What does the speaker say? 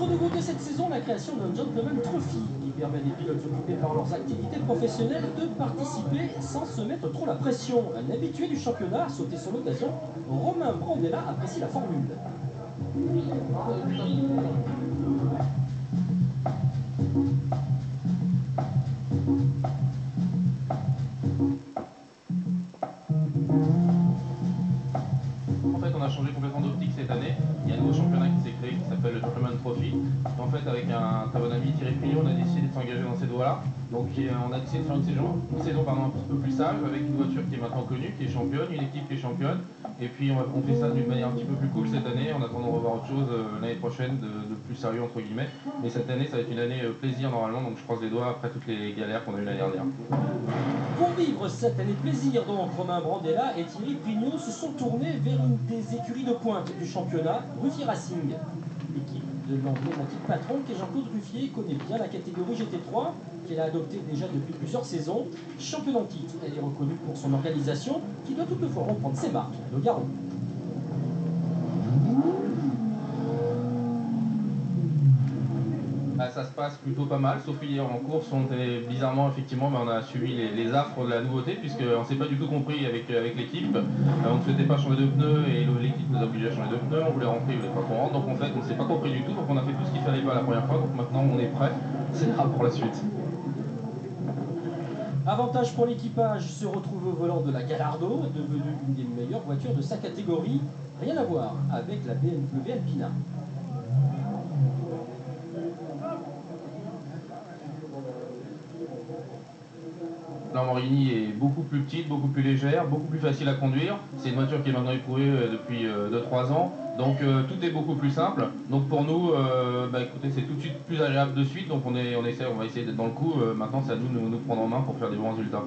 Autre nouveauté cette saison, la création d'un Gentleman Trophy qui permet des pilotes occupés par leurs activités professionnelles de participer sans se mettre trop la pression. Un habitué du championnat a sauté sur l'occasion. Romain Brandella apprécie la formule. En fait, on a changé complètement d'optique cette année. Il y a un nouveau championnat qui s'est créé qui s'appelle le Gentleman Trophy. Et en fait, avec un très bon ami Thierry Prignot, on a décidé de s'engager dans cette voie-là. Donc, on a décidé de faire une saison un petit peu plus sage, avec une voiture qui est maintenant connue, qui est championne, une équipe qui est championne. Et puis, on fait ça d'une manière un petit peu plus cool cette année, en attendant de revoir autre chose l'année prochaine, de plus sérieux entre guillemets. Mais cette année, ça va être une année plaisir normalement, donc je croise les doigts après toutes les galères qu'on a eues l'année dernière. Pour vivre cette année plaisir, donc, Romain Brandella et Thierry Prignot se sont tournés vers une des écuries de pointe du championnat, Ruffier Racing. L'équipe de l'emblématique patron qui est Jean-Claude Ruffier connaît bien la catégorie GT3 qu'elle a adoptée déjà depuis plusieurs saisons. Championne en titre, elle est reconnue pour son organisation qui doit toutefois reprendre ses marques de garant. Ça se passe plutôt pas mal, sauf hier en course, on était bizarrement, effectivement, on a suivi les affres de la nouveauté, puisqu'on ne s'est pas du tout compris avec l'équipe. On ne souhaitait pas changer de pneus et l'équipe nous a obligé à changer de pneus, on voulait rentrer, il ne voulait pas qu'on rentre, donc en fait on ne s'est pas compris du tout, donc on a fait tout ce qu'il fallait pas la première fois, donc maintenant on est prêt, c'est là pour la suite. Avantage pour l'équipage, se retrouve au volant de la Gallardo, devenue une des meilleures voitures de sa catégorie. Rien à voir avec la BMW Alpina. La Lamborghini est beaucoup plus petite, beaucoup plus légère, beaucoup plus facile à conduire. C'est une voiture qui est maintenant éprouvée depuis 2-3 ans, donc tout est beaucoup plus simple. Donc pour nous, écoutez, c'est tout de suite plus agréable de suite, donc on va essayer d'être dans le coup. Maintenant, c'est à nous de nous prendre en main pour faire des bons résultats.